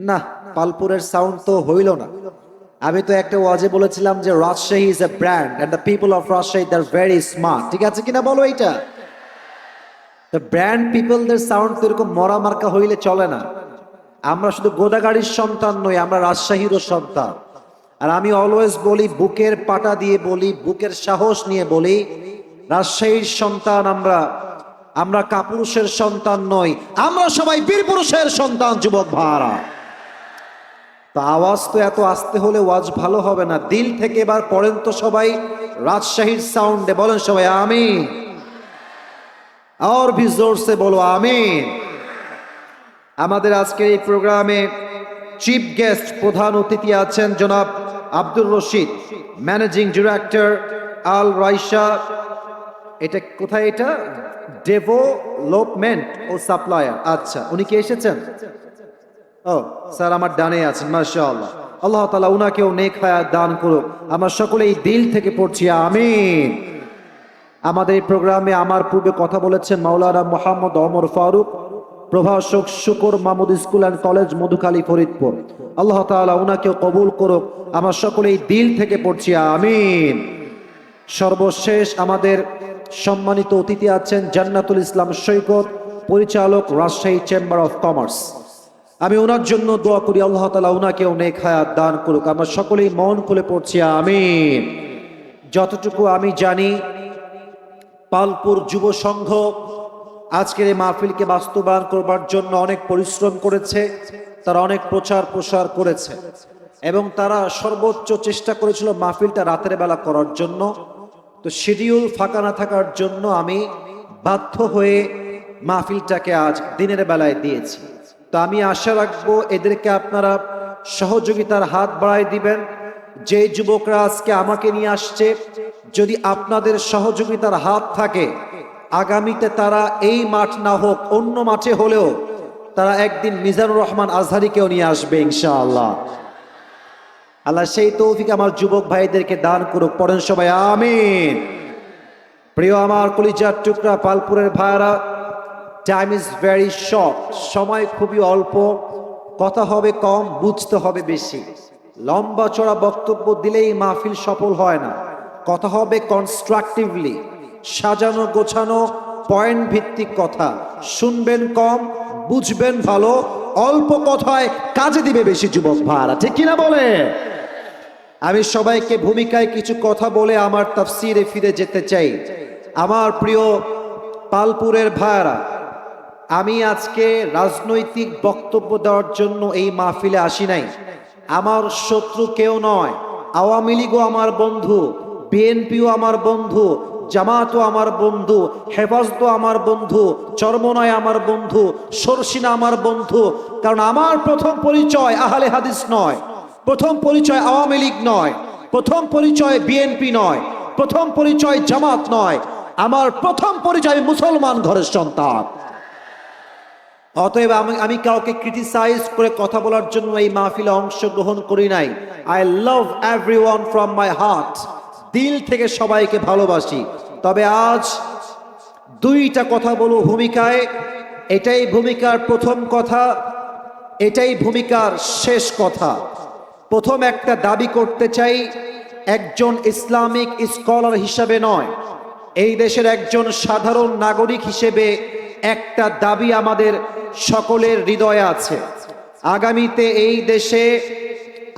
না, পালপুরের সাউন্ড তো হইল না। আমি তো একটা ওয়াজে বলেছিলাম যে Rajshahi is a brand and the people of Rajshahi they are very smart. ঠিক আছে কিনা বলো এইটা? তো ব্র্যান্ড পিপলদের সাউন্ড তো এরকম মরা মার্কা হইলে চলে না। আমরা শুধু গোদাগাড়ির সন্তান নই, আমরা রাজশাহীরও সন্তান। আর আমি অলওয়েজ বলি, বুকের পাটা দিয়ে বলি, বুকের সাহস নিয়ে বলি, রাজশাহীর সন্তান আমরা। আমরা কাপুরুষের সন্তান নই, আমরা সবাই বীর পুরুষের সন্তান। যুবক ভাড়া, তা আওয়াজ তো এত আস্তে হলে ওয়াজ ভালো হবে না। দিল থেকে এবার পড়েন তো সবাই রাজশাহীর সাউন্ডে, বলেন সবাই আমিন। আর ভি জোর সে বলো আমিন। আমাদের আজকের এই প্রোগ্রামে চিফ গেস্ট, প্রধান অতিথি আছেন জনাব আব্দুর রশিদ, ম্যানেজিং ডিরেক্টর আল রাইসা। এটা কোথায়? এটা ডেভেলপমেন্ট ও সাপ্লায়ার। আচ্ছা, উনি কি এসেছেন? ও স্যার, আমার ডানে আছেন। মাশাআল্লাহ, আল্লাহ তাআলা উনাকেও নেক হায়াত দান করুক। আমরা সকলেই দিল থেকে পড়ছি আমিন। আমাদের এই প্রোগ্রামে আমার পূর্বে কথা বলেছেন মাওলানা মোহাম্মদ ওমর ফারুক, প্রভাষক Shukur Mahmud school and college, Madhukhali, Faridpur. আল্লাহ তাআলা উনাকেও কবুল করুক। আমরা সকলেই দিল থেকে পড়ছি আমিন। সর্বশেষ আমাদের সম্মানিত অতিথি আছেন জান্নাতুল ইসলাম সৈকত, পরিচালক, রাজশাহী চেম্বার অফ কমার্স। আমি ওনার জন্য দোয়া করি, আল্লাহ তাআলা উনাকেও নেক হায়াত দান করুক। আমরা সকলেই মন খুলে পড়ছি আমিন। যতটুকু আমি জানি, পালপুর যুব সংঘ আজকের এই মাহফিলকে বাস্তবায়ন করবার জন্য অনেক পরিশ্রম করেছে। তারা অনেক প্রচার প্রসার করেছে এবং তারা সর্বোচ্চ চেষ্টা করেছিল মাহফিলটা রাতের বেলা করার জন্য। তো শিডিউল ফাঁকা না থাকার জন্য আমি বাধ্য হয়ে মাহফিলটাকে আজ দিনের বেলায় দিয়েছি। তো আমি আশা রাখবো এদেরকে আপনারা সহযোগিতার হাত বাড়াই দিবেন। যে যুবকরা আজকে আমাকে নিয়ে আসছে, যদি আপনাদের সহযোগিতার হাত থাকে, আগামীতে তারা এই মাঠ না হোক অন্য মাঠে হলেও তারা একদিন মিজানুর রহমান আজহারিকেও নিয়ে আসবে ইনশাআল্লাহ। আল্লাহ সেই তৌফিক আমার যুবক ভাইদেরকে দান করুক। পড়েন সবাই আমিন। প্রিয় আমার কলিজার টুকরা পালপুরের ভাইরা, টাইম ইজ ভেরি শর্ট। সময় খুবই অল্প, কথা হবে কম, বুঝতে হবে বেশি। লম্বা চড়া বক্তব্য দিলেই মাহফিল সফল হয় না। কথা হবে কনস্ট্রাকটিভলি, সাজানো গোছানো, পয়েন্ট ভিত্তিক কথা। শুনবেন কম, বুঝবেন ভালো, অল্প কথায় কাজে দিবে বেশি। যুবক ভাইরা, ঠিক কিনা বলে? আমি সবাইকে ভূমিকায় কিছু কথা বলে আমার তাফসিরে ফিরে যেতে চাই। আমার প্রিয় পালপুরের ভাইরা, আমি আজকে রাজনৈতিক বক্তব্য দেওয়ার জন্য এই মাহফিলে আসি নাই। আমার শত্রু কেউ নয়। আওয়ামী লীগও আমার বন্ধু, বিএনপিও আমার বন্ধু, জামাতও আমার বন্ধু, হেফাজতও আমার বন্ধু, চরমনায় আমার বন্ধু, সরসিনা আমার বন্ধু। কারণ আমার প্রথম পরিচয় আহলে হাদিস নয়, প্রথম পরিচয় আওয়ামী লীগ নয়, প্রথম পরিচয় বিএনপি নয়, প্রথম পরিচয় জামাত নয়। আমার প্রথম পরিচয় মুসলমান ঘরের সন্তান। অতএব আমি কাউকে ক্রিটিসাইজ করে কথা বলার জন্য এই মাহফিলে অংশগ্রহণ করি নাই। I love everyone from my heart. দিল থেকে সবাইকে ভালোবাসি। তবে আজ দুইটা কথা বলবো ভূমিকায়। এটাই ভূমিকার প্রথম কথা, এটাই ভূমিকার শেষ কথা। প্রথম একটা দাবি করতে চাই, একজন ইসলামিক স্কলার হিসাবে নয়, এই দেশের একজন সাধারণ নাগরিক হিসেবে একটা দাবি আমাদের সকলের হৃদয়ে আছে। আগামীতে এই দেশে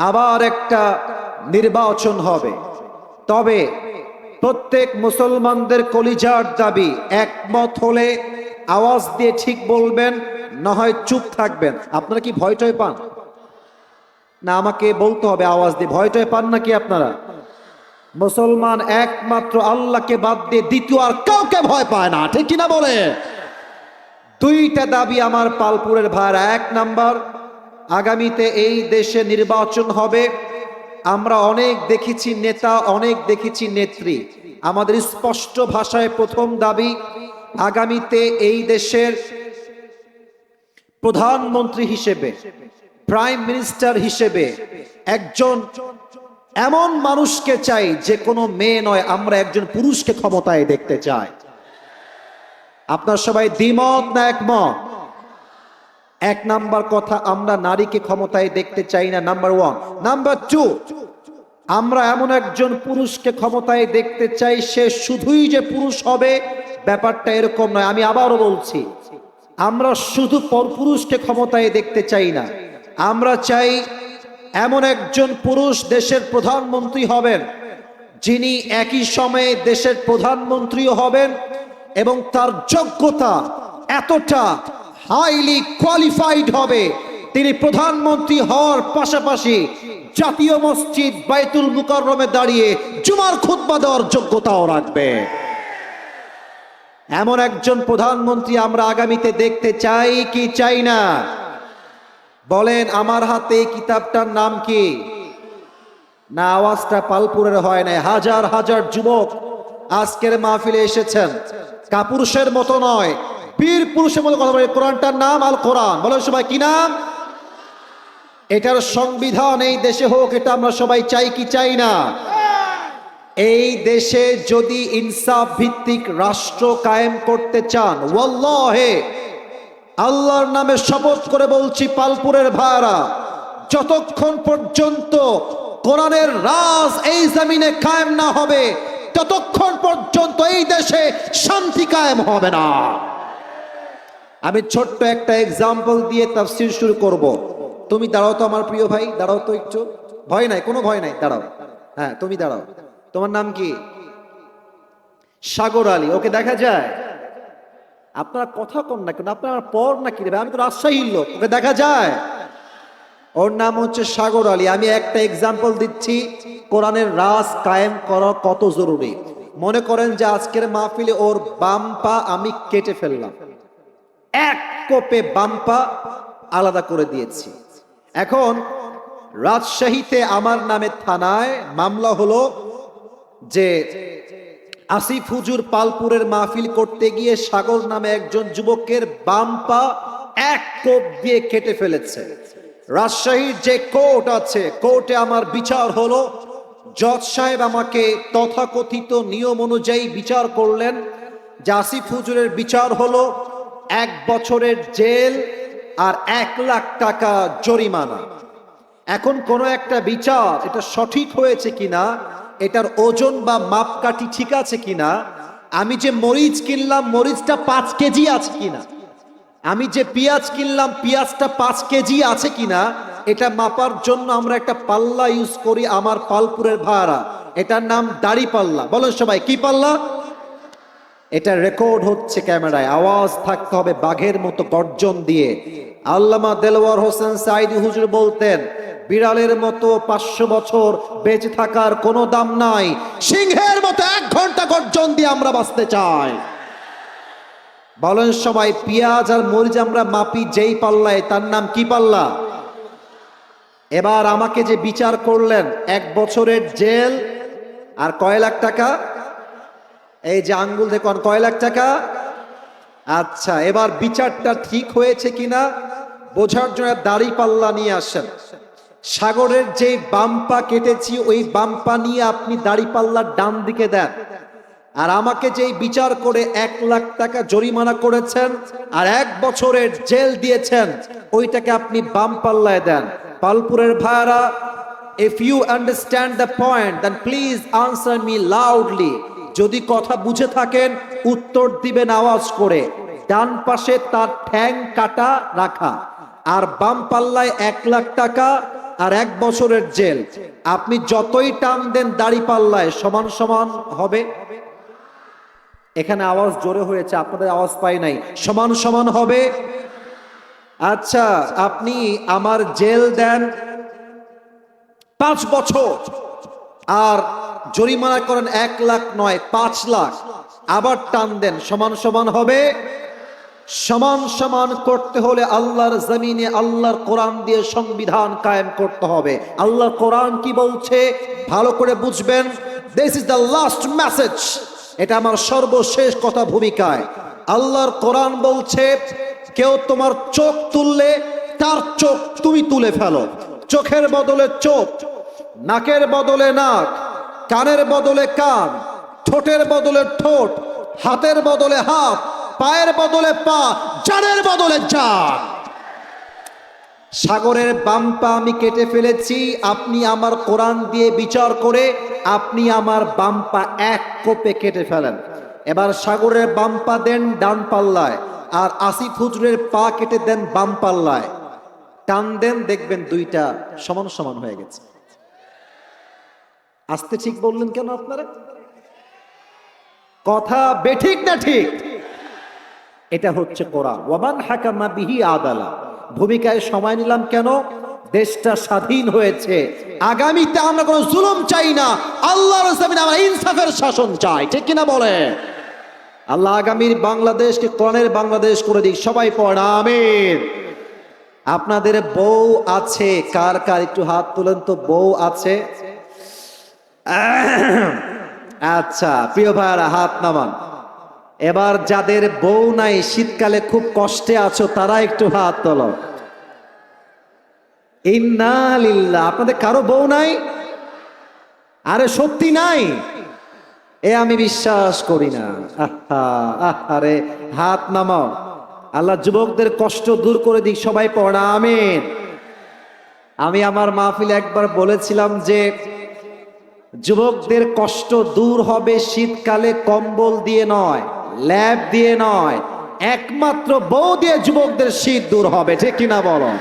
আবার একটা নির্বাচন হবে। তবে প্রত্যেক মুসলমানদের কলিজার দাবি, একমত হলে আওয়াজ দিয়ে ঠিক বলবেন, না হয় চুপ থাকবেন। আপনারা কি ভয় টয় পান? না, আমাকে বলতে হবে আওয়াজ দিয়ে। ভয় টয় পান নাকি আপনারা? মুসলমান একমাত্র আল্লাহকে বাদ দিয়ে দ্বিতীয় আর কাউকে ভয় পায় না, ঠিক কিনা বলে? দুইটা দাবি আমার পালপুরের ভাইরা। এক নাম্বার, আগামীতে এই দেশে নির্বাচন হবে। আমরা অনেক দেখেছি নেতা, অনেক দেখেছি নেত্রী। আমাদের স্পষ্ট ভাষায় প্রথম দাবি, আগামীতে এই দেশের প্রধানমন্ত্রী হিসেবে, প্রাইম মিনিস্টার হিসেবে একজন এমন মানুষকে চাই, যে কোনো মেয়ে নয়, আমরা একজন পুরুষকে ক্ষমতায় দেখতে চাই। আপনার সবাই দ্বিমত না একমত? এক নাম্বার কথা, আমরা নারীকে ক্ষমতায় দেখতে চাই না, নাম্বার ওয়ান। নাম্বার টু, আমরা এমন একজন পুরুষকে ক্ষমতায় দেখতে চাই, সে শুধুই যে পুরুষ হবে ব্যাপারটা এরকম নয়। আমি আবারও বলছি, আমরা শুধু পুরুষকে ক্ষমতায় দেখতে চাই না, আমরা চাই এমন একজন পুরুষ দেশের প্রধানমন্ত্রী হবেন, যিনি একই সময়ে দেশের প্রধানমন্ত্রীও হবেন এবং তার যোগ্যতা এতটা হাইলি কোয়ালিফাইড হবে, তিনি প্রধানমন্ত্রী হওয়ার পাশাপাশি জাতীয় মসজিদ বাইতুল মুকাররমে দাঁড়িয়ে জুমার খুতবা দেওয়ার যোগ্যতাও রাখবে। এমন একজন প্রধানমন্ত্রী আমরা আগামীতে দেখতে চাই কি চাই না? বলেন। আমার হাতে এই কিতাবটার নাম কি? না, আওয়াজটা পালপুরের হয় নাই। হাজার হাজার যুবক আজকের মাহফিলে এসেছেন, কাপুরুষের মতো নয়, বীর পুরুষের মতো কথা বলে। কোরআনটার নাম আল কোরআন। বলেন সবাই, কি নাম? এটার সংবিধান এই দেশে হোক, এটা আমরা সবাই চাই কি চাই না? এই দেশে যদি ইনসাফ ভিত্তিক রাষ্ট্র কায়েম করতে চান, ওয়াল্লাহে আল্লাহর নামে শপথ করে বলছি পালপুরের ভাইরা, যতক্ষণ পর্যন্ত কোরআনের রাজ এই জমিনে কায়েম না হবে, ততক্ষণ পর্যন্ত এই দেশে শান্তি কায়েম হবে না। আমি ছোট্ট একটা এক্সাম্পল দিয়ে তাফসীর শুরু করব। তুমি দাঁড়াও তো আমার প্রিয় ভাই, দাঁড়াও তো একটু, ভয় নাই, কোনো ভয় নাই, দাঁড়াও। হ্যাঁ, তুমি দাঁড়াও। তোমার নাম কি? সাগর আলী। ওকে দেখা যায়? আপনারা কথা কন না কেন? আপনার পর না কি দেবে? আমি তো রাজশাহীর লোক। ওকে দেখা যায়? ওর নাম হচ্ছে সাগর আলী। আমি একটা এক্সাম্পল দিচ্ছি কোরআনের রাজ কায়েম করা কত জরুরি। মনে করেন যে আজকের মাহফিলে ওর বাম পা আমি কেটে ফেললাম, এক কোপে বাম পা আলাদা করে দিয়েছি। এখন রাজশাহীতে আমার নামে থানায় মামলা হলো যে আসিফ হুজুর পালপুরের মাহফিল করতে গিয়ে সাগর নামে একজন যুবকের বাম পা এক কোপ দিয়ে কেটে ফেলেছে। রাজশাহীর যে কোর্ট আছে, কোর্টে আমার বিচার হলো, জজ সাহেব আমাকে তথাকথিত নিয়ম অনুযায়ী বিচার করলেন যে আসিফ হুজুরের বিচার হলো 1 বছরের জেল আর 1 লাখ টাকা জরিমানা। এখন কোন একটা বিচার এটা সঠিক হয়েছে কিনা, এটার ওজন বা মাপকাঠি ঠিক আছে কিনা, আমি যে মরিচ কিনলাম মরিচটা 5 কেজি আছে কিনা, আমি যে পেঁয়াজ কিনলাম পেঁয়াজটা 5 কেজি আছে কিনা, এটা মাপার জন্য আমরা একটা পাল্লা ইউজ করি আমার পালপুরের ভাড়া, এটার নাম দাড়ি পাল্লা। বলেন সবাই, কি পাল্লা? এটা রেকর্ড হচ্ছে ক্যামেরায়, আওয়াজ থাকতে হবে বাঘের মতো গর্জন দিয়ে। আল্লামা দেলওয়ার হোসেন সাইদি হুজুর বলতেন, বিড়ালের মতো 500 বছর বেঁচে থাকার কোনো দাম নাই, সিংহের মতো 1 ঘন্টা গর্জন দিয়ে আমরা বাঁচতে চাই। বলেন সবাই, পেঁয়াজ আর মরিচ আমরা মাপি যেই পাল্লায়, তার নাম কি পাল্লা? এবার আমাকে যে বিচার করলেন 1 বছরের জেল আর কয় লাখ টাকা, এই যে আঙ্গুল দেখুন, কয় লাখ টাকা। আচ্ছা, এবার বিচারটা ঠিক হয়েছে কিনা বোঝার জন্য দাড়ি পাল্লা নিয়ে আসেন। সাগরের যে বাম্পা কেটেছি ওই বাম্পা নিয়ে আপনি দাড়ি পাল্লার ডান দিকে দেন, আর আমাকে যেই বিচার করে 1 লাখ টাকা জরিমানা করেছেন আর 1 বছরের জেল দিয়েছেন, ওইটাকে আপনি বাম পাল্লায় দেন। পালপুরের ভাইরা, if you understand the point then please answer me loudly. যদি কথা বুঝে থাকেন উত্তর দিবেন আওয়াজ করে। ডান পাশে তার ঠ্যাং কাটা রাখা, আর বাম পাল্লায় 1 লাখ টাকা আর 1 বছরের জেল। আপনি যতই টান দেন দাড়ি পাল্লায় সমান সমান হবে। এখানে আওয়াজ জোরে হয়েছে, আপনাদের আওয়াজ পাই নাই। সমান সমান হবে। আচ্ছা, আপনি আমার জেল দেন 5 বছর আর জরিমানা করেন 1 লাখ নয় 5 লাখ, আবার টান দেন, সমান সমান হবে। সমান সমান করতে হলে আল্লাহর জমিনে আল্লাহর কোরআন দিয়ে সংবিধান কায়েম করতে হবে। আল্লাহর কোরআন কি বলছে ভালো করে বুঝবেন। This is the last message, এটা আমার সর্বশেষ কথা ভূমিকায়। আল্লাহর কোরআন বলছে, কেউ তোমার চোখ তুললে তার চোখ তুমি তুলে ফেলো। চোখের বদলে চোখ, নাকের বদলে নাক, কানের বদলে কান, ঠোঁটের বদলে ঠোঁট, হাতের বদলে হাত, পায়ের বদলে পা, জানের বদলে জান। সাগরের বাম পা আমি কেটে ফেলেছি, আপনি আমার কোরআন দিয়ে বিচার করে আপনি আমার বাম পা এক কোপে কেটে ফেলেন। এবার সাগরের বাম পা দেন ডান পাল্লায়, আর আসিফ হুজুরের পা কেটে দেন বাম পাল্লায়, টান দেন, দেখবেন দুইটা সমান সমান হয়ে গেছে। আসতে ঠিক বললেন কেন আপনারা? কথা বেঠিক না ঠিক? এটা হচ্ছে কোরআন। ওয়ামান হাকামা বিহি আদালা। ভূমিকায় সময় নিলাম কেন? দেশটা স্বাধীন হয়েছে, আগামীতে আমরা কোনো জুলুম চাই না, আল্লাহর জমিনে আমরা ইনসাফের শাসন চাই, ঠিক কিনা বলে? আল্লাহ আগামীর বাংলাদেশকে কোরআনের বাংলাদেশ করে দিক। সবাই পড়েন আমিন। আপনাদের বউ আছে? কার কার একটু হাত তুলেন তো, বউ আছে? আচ্ছা প্রিয় ভাইরা হাত নামান। এবার যাদের বউ নাই, শীতকালে খুব কষ্টে আছো, তারা একটু হাত তোলো। ইন্না লিল্লাহ। আপনাদের কারো বউ নাই? আরে সত্যি নাই? এ আমি বিশ্বাস করি না। আরে হাত নামাও। আল্লাহ যুবকদের কষ্ট দূর করে দিক। সবাই পড়া আমিন। আমি আমার মাহফিলে একবার বলেছিলাম যে যুবকদের কষ্ট দূর হবে শীতকালে কম্বল দিয়ে নয়, ল্যাব দিয়ে নয়, একমাত্র বউ দিয়ে যুবকদের শীত দূর হবে, ঠিক কিনা বলো?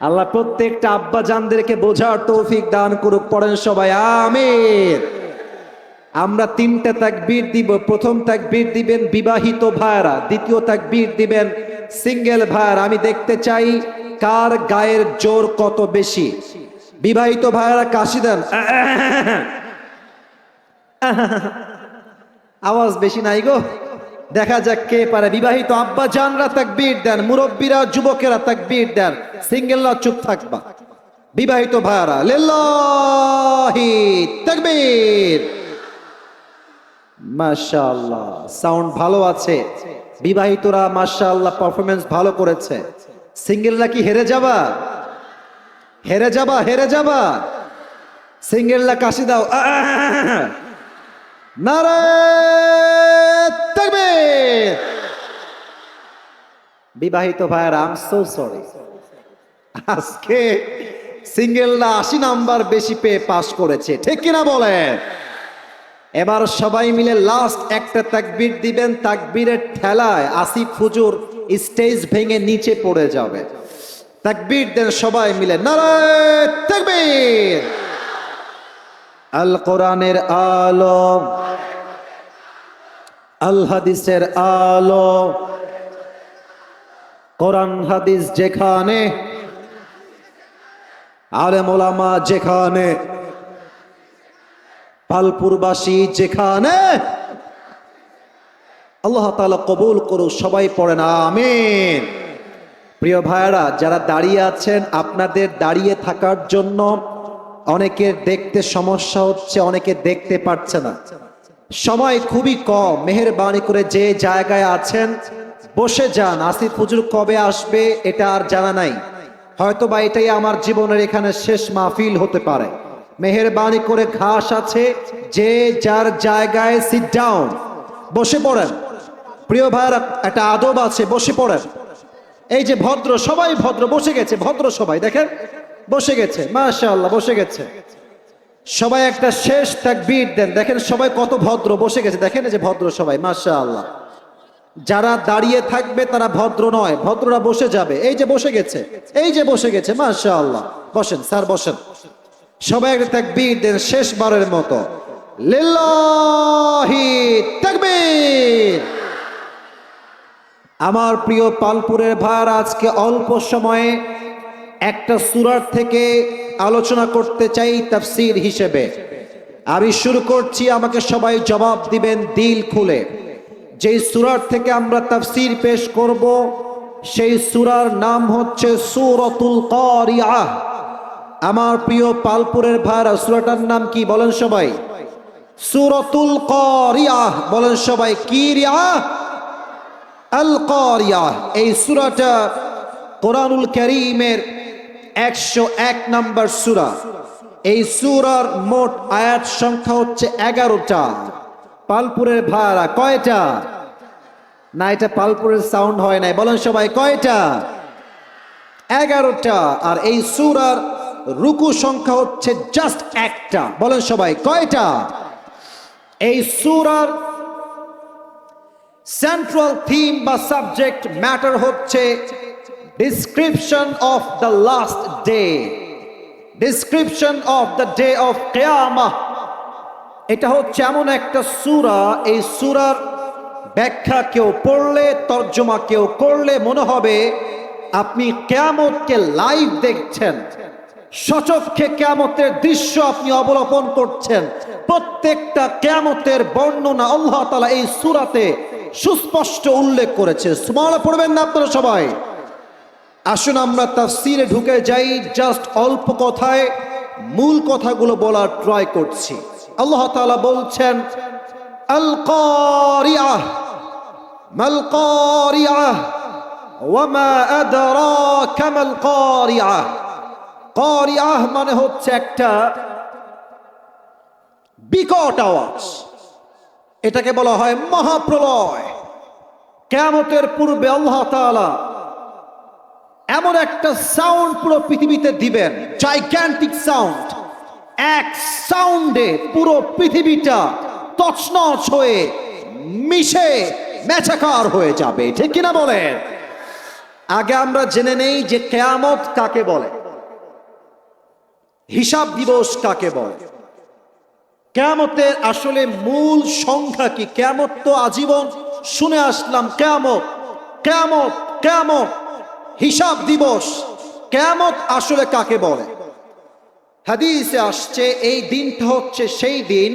আল্লাহ প্রত্যেকটা আব্বা জানদেরকে বোঝার তৌফিক দান করুক। পড়েন সবাই আমিন। আমরা তিনটা তাকবীর দিব। প্রথম তাকবীর দিবেন বিবাহিত ভাইরা, দ্বিতীয় তাকবীর দিবেন সিঙ্গেল ভাইরা। আমি দেখতে চাই কার গায়ের জোর কত বেশি। বিবাহিত ভাইরা কাশি দেন। আওয়াজ বেশি নাই গো, দেখা যাক কে পারে। বিবাহিত আব্বা জানরা তাকবীর দেন, মুরব্বীরা যুবকেরা তাকবীর দেন, সিঙ্গেলরা চুপ থাকবা। বিবাহিত ভাইরা লিল্লাহি তাকবীর। মাশাআল্লাহ, সাউন্ড ভালো আছে। বিবাহিতরা মাশাআল্লাহ পারফরম্যান্স ভালো করেছে। সিঙ্গেলরা কি হেরে যাবা? হেরে যাবা, হেরে যাবা। সিঙ্গেলরা কাশি দাও। নারে তাকবীর। বিবাহিত ভাইরা আই এম সো সরি, আজকে সিঙ্গেলরা ৮০ নাম্বার বেশি পেয়ে পাস করেছে, ঠিক কিনা বলে? এবার সবাই মিলে লাস্ট একটা তাকবীর দিবেন। তাকবীরের ঠেলায় আসিফ হুজুর স্টেজ ভেঙে নিচে পড়ে যাবে। তাকবীর দেন সবাই মিলে, নারে তাকবীর। আল কোরআনের আলো, আল হাদিসের আলো, কোরআন হাদিস যেখানে, আলেম ওলামা যেখানে, পালপুরবাসী যেখানে, আল্লাহ তাআলা কবুল করুক। সবাই পড়েন আমিন। প্রিয় ভাইরা যারা দাঁড়িয়ে আছেন, আপনাদের দাঁড়িয়ে থাকার জন্য অনেকের দেখতে সমস্যা হচ্ছে, অনেকে দেখতে পারছে না, সময় খুবই কম। মেহেরবানি করে যে জায়গায় আছেন বসে যান। আসিফ হুজুর কবে আসবে এটা আর জানা নাই, হয়তো বা এটাই আমার জীবনের এখানে শেষ মাহফিল হতে পারে। মেহেরবানি করে ঘাস আছে, যে যার জায়গায় সিট ডাউন, বসে পড়েন। প্রিয় ভাইরা একটা আদব আছে, বসে পড়েন। এই যে ভদ্র, সবাই ভদ্র, বসে গেছে, ভদ্র সবাই দেখেন বসে গেছে, মাশাআল্লাহ বসে গেছে সবাই। একটা শেষ তাকবীর দেন, দেখেন সবাই কত ভদ্র বসে গেছে, দেখেন এই যে ভদ্র সবাই, মাশাআল্লাহ। যারা দাঁড়িয়ে থাকবে তারা ভদ্র নয়, ভদ্ররা বসে যাবে। এই যে বসে গেছে, এই যে বসে গেছে, মাশাআল্লাহ। বসেন স্যার, বসেন। সবাই একটা তাকবীর দেন শেষবারের মতো, লিল্লাহি তাকবীর। আমার প্রিয় পালপুরের ভাইরা, আজকে অল্প সময়ে একটা সূরার থেকে আলোচনা করতে চাই তাফসীর হিসেবে। আমি শুরু করছি, আমাকে সবাই জবাব দিবেন দিল খুলে। যেই সূরার থেকে আমরা তাফসীর পেশ করব সেই সূরার নাম হচ্ছে সূরাতুল কারিআহ। আমার প্রিয় পালপুরের ভাইরা, সূরাটার নাম কি বলেন সবাই? সূরাতুল কারিআহ। বলেন সবাই, কি রিআহ? আল কারিআহ। এই সূরাটা কোরআনুল কারীমের 101 নম্বর সূরা। এই সূরার মোট আয়াত সংখ্যা হচ্ছে 11টা। পালপুরের ভাইরা কয়টা? না, এটা পালপুরের সাউন্ড হয় নাই, বলেন সবাই কয়টা? 11টা, আর এই সূরার রুকু সংখ্যা হচ্ছে জাস্ট একটা। বলেন সবাই কয়টা? এই সূরার সেন্ট্রাল থিম বা সাবজেক্ট ম্যাটার হচ্ছে description of the last day, description of the day of কিয়ামাহ। এটা হচ্ছে এমন একটা সূরা, এই সূরার ব্যাখ্যা কেউ পড়লে, তর্জমা কেউ করলে মনে হবে আপনি কিয়ামতকে লাইভ দেখছেন, সচক্ষে কিয়ামতের দৃশ্য আপনি অবলোকন করছেন। প্রত্যেকটা কিয়ামতের বর্ণনা আল্লাহ তাআলা এই সূরাতে সুস্পষ্ট উল্লেখ করেছে। সুবহানাল্লাহ পড়বেন না আপনারা সবাই? আসুন আমরা তাফসীরে ঢুকে যাই। জাস্ট অল্প কথায় মূল কথাগুলো বলার ট্রাই করছি। আল্লাহ তাআলা বলছেন আল কারিআহ মাল কারিআহ ওয়া মা আদরাকা মাল কারিআহ। কারিআহ মানে হচ্ছে একটা বিকট আওয়াজ, এটাকে বলা হয় মহাপ্রলয়। কিয়ামতের পূর্বে আল্লাহ তাআলা এমন একটা সাউন্ড পুরো পৃথিবীতে দিবেন, জাইগ্যান্টিক সাউন্ড। এক সাউন্ডে পুরো পৃথিবীটা তছনছ হয়ে মিশে মেছাকার হয়ে যাবে, ঠিক কিনা বলেন? আগে আমরা জেনে নেই যে কিয়ামত কাকে বলে, হিসাব দিবস কাকে বলে, কিয়ামতের আসলে মূল সংখ্যা কি। কিয়ামত তো আজীবন শুনে আসলাম, কিয়ামত কিয়ামত কিয়ামত, হিসাব দিবস। কিয়ামত আসলে কাকে বলে? হাদিসে আসছে এই দিনটা হচ্ছে সেই দিন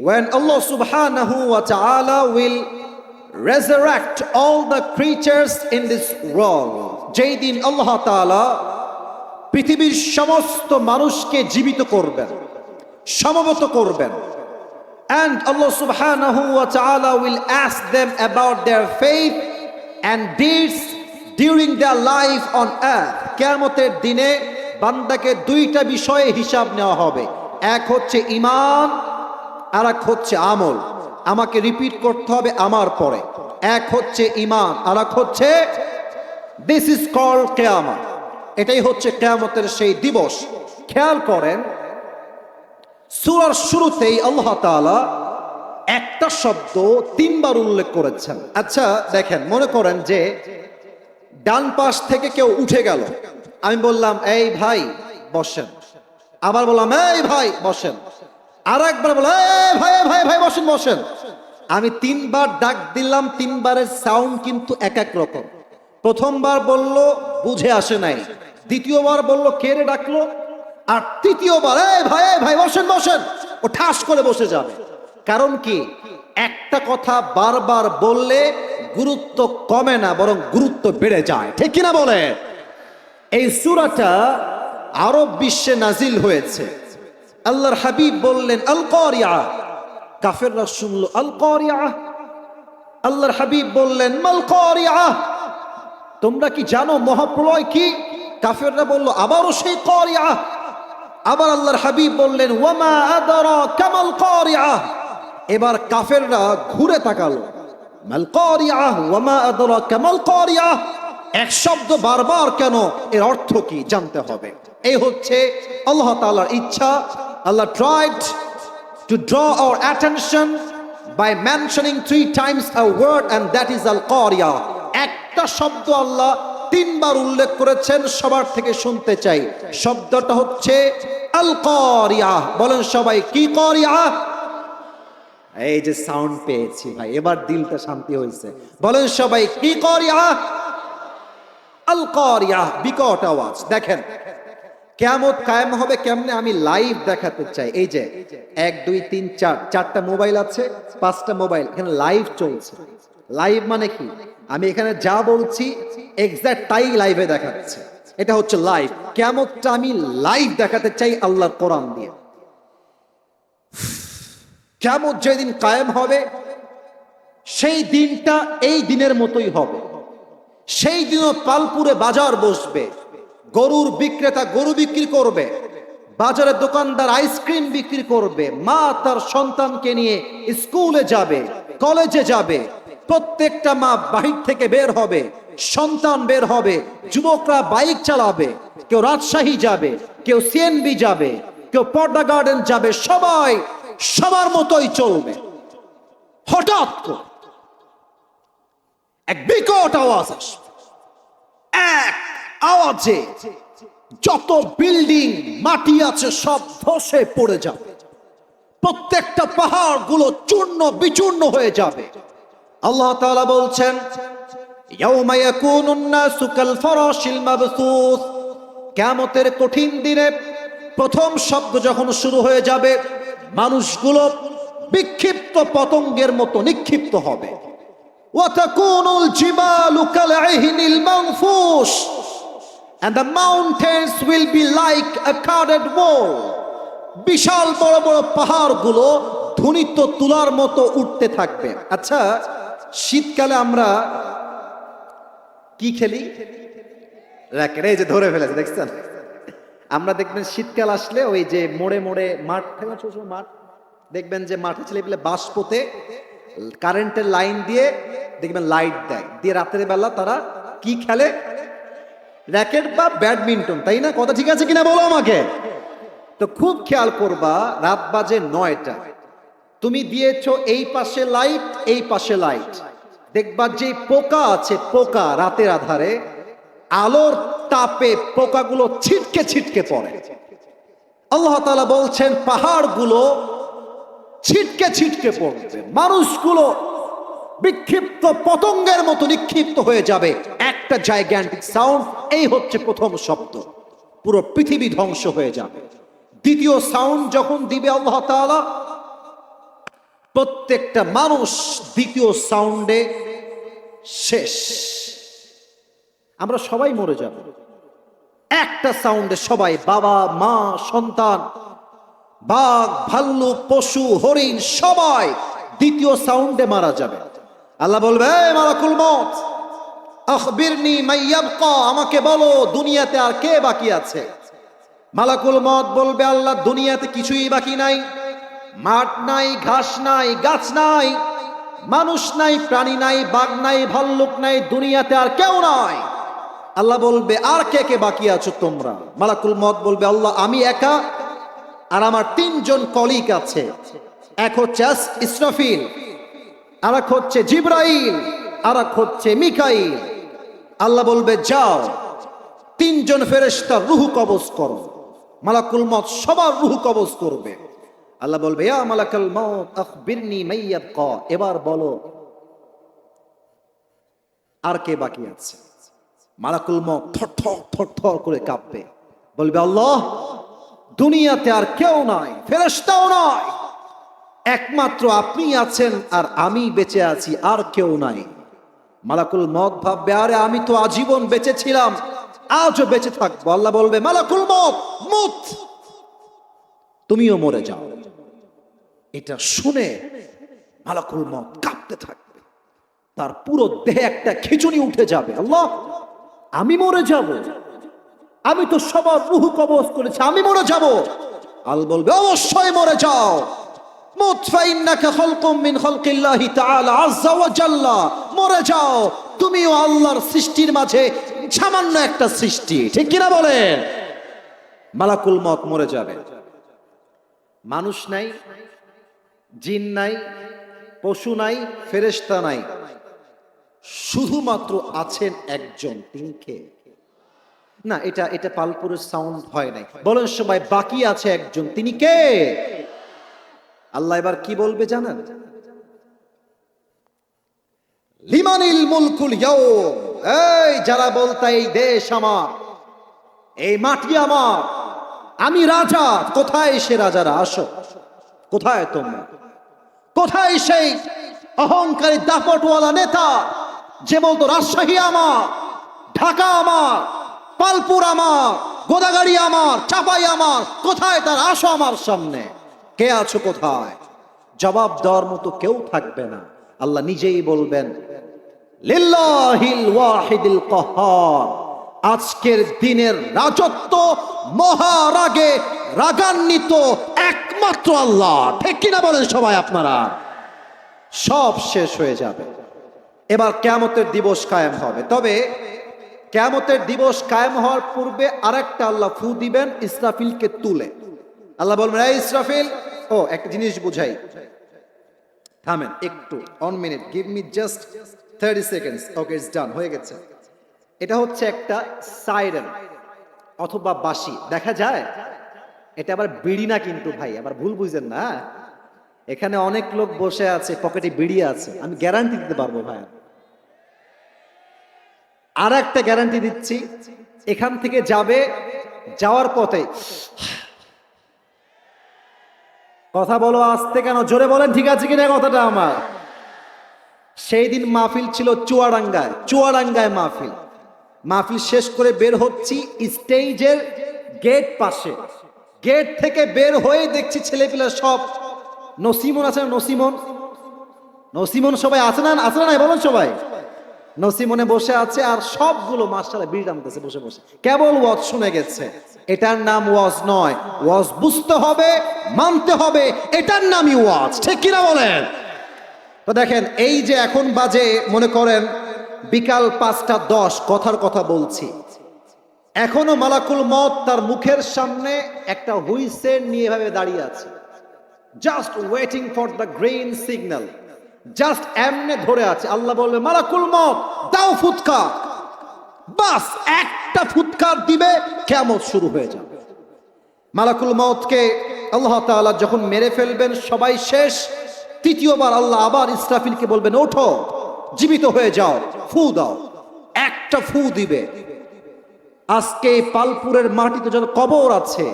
when Allah subhanahu wa ta'ala will resurrect all the creatures in this world. যেই দিন আল্লাহ তাআলা পৃথিবীর সমস্ত মানুষকে জীবিত করবেন, সমবেত করবেন। And Allah subhanahu wa ta'ala will ask them about their faith and deeds during their life on earth. কিয়ামতের দিনে বান্দাকে দুইটা বিষয়ে হিসাব নেওয়া হবে। এক হচ্ছে ঈমান, আর এক হচ্ছে আমল। আমাকে রিপিট করতে হবে আমার পরে। এক হচ্ছে ঈমান, আর এক হচ্ছে, দিস ইজ কল্ড কিয়ামত। এটাই হচ্ছে কিয়ামতের সেই দিবস। খেয়াল করেন সূরার শুরুতেই আল্লাহ তাআলা একটা শব্দ তিনবার উল্লেখ করেছেন। আচ্ছা দেখেন, মনে করেন যে ডান পাশ থেকে কেউ উঠে গেল, আমি বললাম এই ভাই বসেন, আবার বললাম এই ভাই বসেন, আর একবার বললাম এই ভাই ভাই ভাই বসেন বসেন। আমি তিনবার ডাক দিলাম, তিনবারের সাউন্ড কিন্তু এক এক রকম। প্রথমবার বলল বুঝে আসে নাই, দ্বিতীয়বার বলল কে রে ডাকলো, আর তৃতীয়বার এই ভাই ভাই বসেন বসেন, ও ঠাস করে বসে যাবে। কারণ কি, একটা কথা বারবার বললে গুরুত্ব কমে না, বরং গুরুত্ব বেড়ে যায়, ঠিক কিনা বলে? এই সূরাটা আরব বিশ্বে নাজিল হয়েছে। আল্লাহর হাবিব বললেন আল কারিআহ, কাফেররা শুনলো আল কারিআহ। আল্লাহর হাবিব বললেন মাল কারিআহ, তোমরা কি জানো মহাপ্রলয় কি? কাফেররা বলল আবারও সেই কারিআহ। আবার আল্লাহর হাবিব বললেন ওয়া মা আদরাকা মাল কারিআহ। এবার কাফেররা ঘুরে তাকালো, মাল কারিআহ ওয়া মা আদরাকা মাল কারিআহ। এক শব্দ বারবার কেন, এর অর্থ কি জানতে হবে। এই হচ্ছে আল্লাহ তাআলার ইচ্ছা। আল্লাহ tried to draw our attention by mentioning 3 times a word, and that is al-Qari'ah. একটা শব্দ আল্লাহ তিনবার উল্লেখ করেছেন, সবার থেকে শুনতে চাই। শব্দটা হচ্ছে আল-Qari'ah। বলেন সবাই কি কারিআহ? এই যে সাউন্ড পেয়েছি ভাই, এবার দিলটা শান্তি হয়েছে। বলেন সবাই কি কারিআহ? আল কারিআহ, বিকট আওয়াজ। দেখেন কিয়ামত কায়েম হবে কেমনে, আমি লাইভ দেখাতে চাই। এই যে 1 2 3 4 চারটা মোবাইল আছে, 5টা মোবাইল, এখানে লাইভ চলছে। লাইভ মানে কি, আমি এখানে যা বলছি এক্সাক্ট তাই লাইভে দেখাচ্ছে। এটা হচ্ছে লাইভ। কিয়ামতটা আমি লাইভ দেখাতে চাই আল্লাহর কোরআন দিয়ে। কিয়ামত যেদিন কায়েম হবে সেই দিনটা এই দিনের মতোই হবে। সেই দিনও পালপুরে বাজার বসবে, গরুর বিক্রেতা গরু বিক্রি করবে, বাজারে দোকানদার আইসক্রিম বিক্রি করবে, মা তার সন্তানকে নিয়ে স্কুলে যাবে, কলেজে যাবে, প্রত্যেকটা মা বাহির থেকে বের হবে, সন্তান বের হবে, যুবকরা বাইক চালাবে, কেউ রাজশাহী যাবে, কেউ সিএনবি যাবে, কেউ পর্দা গার্ডেন যাবে, সবাই সবার মতোই চলবে। হঠাৎ করে এক বিকট আওয়াজ আসবে, এক আওয়াজে যত বিল্ডিং মাটি আছে সব ধসে পড়ে যাবে, প্রত্যেকটা পাহাড় গুলো চূর্ণ বিচূর্ণ হয়ে যাবে। আল্লাহ তাআলা বলছেন, ইয়াউমা ইয়াকুনুন নাসু কাল ফারাশিল মাবসুস, কিয়ামতের কঠিন দিনে প্রথম শব্দ যখন শুরু হয়ে যাবে, মানুষগুলো বিক্ষিপ্ত পতঙ্গের মতো নিক্ষিপ্ত হবে। ওয়া তাকুনুল জিবালু কাল ইহনিল মানফুস, and the mountains will be like a carded wall, বিশাল বড় বড় পাহাড়গুলো ধ্বনিত তুলার মতো উঠতে থাকবে। আচ্ছা, শীতকালে আমরা কি খেলি? র্যাকেট। এই যে ধরে ফেলেছে, দেখছেন? আমরা দেখবেন শীতকাল আসলে ওই যে মোড়ে মোড়ে মাঠ থাকে না, ছোট ছোট মাঠ, দেখবেন যে মাঠে ছেলে পেলে বাঁশ পোতে কারেন্টের লাইন দিয়ে দেখবেন লাইট দেয়, দিয়ে রাতের বেলা তারা কি খেলে? র্যাকেট বা ব্যাডমিন্টন, তাই না? কথা ঠিক আছে কিনা বলো আমাকে। তো খুব খেয়াল করবা, রাত বাজে 9টা, তুমি দিয়েছো এই পাশে লাইট, এই পাশে লাইট, দেখবা যে পোকা আছে, পোকা রাতের আধারে আলোর তাপে পোকাগুলো ছিটকে ছিটকে পড়ে। আল্লাহ তাআলা বলছেন পাহাড়গুলো ছিটকে ছিটকে পড়বে, মানুষগুলো বিক্ষিপ্ত পতঙ্গের মতো নিক্ষিপ্ত হয়ে যাবে। একটা জাইগ্যান্টিক সাউন্ড, এই হচ্ছে প্রথম শব্দ, পুরো পৃথিবী ধ্বংস হয়ে যাবে। দ্বিতীয় সাউন্ড যখন দিবে আল্লাহ তাআলা, প্রত্যেকটা মানুষ দ্বিতীয় সাউন্ডে শেষ, আমরা সবাই মরে যাব। একটা সাউন্ডে সবাই, বাবা মা সন্তান, বাঘ ভাল্লুক পশু হরিণ সবাই দ্বিতীয় সাউন্ডে মারা যাবে। আল্লাহ বলবে, মালাকুল মউত আখবিরনি মাইয়াবকা, আমাকে বলো দুনিয়াতে আর কে বাকি আছে। মালাকুল মউত বলবে, আল্লাহ দুনিয়াতে কিছুই বাকি নাই, মাঠ নাই, ঘাস নাই, গাছ নাই, মানুষ নাই, প্রাণী নাই, বাঘ নাই, ভাল্লুক নাই, দুনিয়াতে আর কেউ নাই। আল্লাহ বলবে, আর কে কে বাকি আছো তোমরা? মালাকুল মউত বলবে, আল্লাহ আমি একা, আর আমার 3জন কলিগ আছে, এক হচ্ছে ইসরাফিল, আর এক হচ্ছে জিবরাইল, আর এক হচ্ছে মিকাইল। আল্লাহ বলবে, যাও 3জন ফেরেশতা রূহ কবজ করো। মালাকুল মউত সবার রূহ কবজ করবে। আল্লাহ বলবে, ইয়া মালাকুল মউত আখবিরনি মাইয়াবকা, এবার বলো আর কে বাকি আছে। মালাকুল মউত থরথর থরথর করে কাঁপবে, বলবে, আল্লাহ দুনিয়াতে আর কেউ নাই, ফেরেশতাও নাই, একমাত্র আপনি আছেন আর আমি বেঁচে আছি, আর কেউ নাই। মালাকুল মউত ভাববে, আরে আমি তো আজীবন বেঁচে ছিলাম, আজও বেঁচে থাকবো। আল্লাহ বলবে, মালাকুল মউত মুত, তুমিও মরে যাও। এটা শুনে মালাকুল মউত কাঁপতে থাকবে, তার পুরো দেহে একটা খিঁচুনি উঠে যাবে। আল্লাহ আমি মরে যাব, আমি তো সবার রূহ কবজ করেছি, আমি মরে যাব। আল্লাহ বলবে, অবশ্যই মরে যাও, মুত ফাইন্নাকা খালকুম মিন খালকিল্লাহি তাআলা আযজা ওয়া জাল্লা, মরে যাও, তুমিও আল্লাহর সৃষ্টির মাঝে সামান্য একটা সৃষ্টি, ঠিক কিনা বলেন? মালাকুল মউত মরে যাবে। মানুষ নাই, জিন নাই, পশু নাই, ফেরেশতা নাই, শুধুমাত্র আছেন একজন। তিনি কে? না, এটা পালপুরের সাউন্ড হয় নাই, বলেন সবাই, বাকি আছে একজন। তিনি কে? আল্লাহ এবার কি বলবে জানেন? লিমানিল মুলকুল ইয়াউম, এই যারা বলতা এই দেশ আমার, এই মাটি আমার, আমি রাজা, কোথায় সে রাজারা? আসো, কোথায় তোমরা? কোথায় সেই অহংকারী দাপটওয়ালা নেতা যে বলতো রাজশাহী আমার, ঢাকা আমার, পালপুর আমার, গোদাগাড়ি আমার, চাপাই আমার? কোথায় তার? আসো আমার সামনে। কে আছো কোথায়? জবাব দেওয়ার মতো কেউ থাকবে না। আল্লাহ নিজেই বলবেন, লিল্লাহিল ওয়াহিদিল কাহ্হার, আজকের দিনের রাজত্ব মহারাগে রাগান্বিত একমাত্র আল্লাহ, ঠিক কিনা বলেন সবাই আপনারা? সব শেষ হয়ে যাবে, এবার কিয়ামতের দিবস কায়েম হবে। তবে কিয়ামতের দিবস কায়েম হওয়ার পূর্বে আরেকটা আল্লাহ ফু দিবেন ইসরাফিলকে তুলে। আল্লাহ বলবেন, এই ইসরাফিল, ও একটা জিনিস বুঝাই, থামেন একটু, 1 minute, give me just 30 seconds. Okay, it's ডান, হয়ে গেছে। এটা হচ্ছে একটা সাইরেন অথবা বাঁশি, দেখা যায়। এটা আবার বিড়ি না কিন্তু ভাই, আবার ভুল বুঝেন না। এখানে অনেক লোক বসে আছে, পকেটে বিড়ি আছে, আমি গ্যারান্টি দিতে পারবো ভাই। আর একটা গ্যারান্টি দিচ্ছি, এখান থেকে যাবে, যাওয়ার পথে, কথা বলো আস্তে কেন, জোরে বলেন, ঠিক আছে কিনা কথাটা আমার। সেই দিন মাহফিল ছিল চুয়াডাঙ্গায়, চুয়াডাঙ্গায় মাহফিল। মাহফিল শেষ করে বের হচ্ছি স্টেজের গেট পাশে, গেট থেকে বের হয়ে দেখছি ছেলেপিলা সব, নসিমন আছে না, নসিমন, নসিমন সবাই আছে না, আছে না, বলেন সবাই, নসিমনে বসে আছে, আর সবগুলো মাশাআল্লাহ বিড়ি টানতেছে বসে বসে, কেবল ওয়াজ শুনে গেছে। এটার নাম ওয়াজ নয়, ওয়াজ বুঝতে হবে, মানতে হবে, এটার নামই ওয়াজ, ঠিক কিনা বলেন? তো দেখেন, এই যে এখন বাজে মনে করেন বিকাল 5টা 10, কথার কথা বলছি, এখনো মালাকুল মউত তার মুখের সামনে একটা হুইসেল নিয়ে এভাবে দাঁড়িয়ে আছে, just waiting for the green signal, just এমনে ধরে আছে। আল্লাহ বলবে, মালাকুল মউত দাও ফুৎকার, বাস একটা ফুৎকার দিবে, কিয়ামত শুরু হয়ে যাবে। মালাকুল মউতকে আল্লাহ তাআলা যখন মেরে ফেলবেন, সবাই শেষ, তৃতীয়বার আল্লাহ আবার ইসরাফিলকে বলবেন, ওঠো, জীবিত হয়ে যাও, ফু দাও। একটা ফু দিবে। আজকে পালপুরের মাটিতে যত কবর আছে,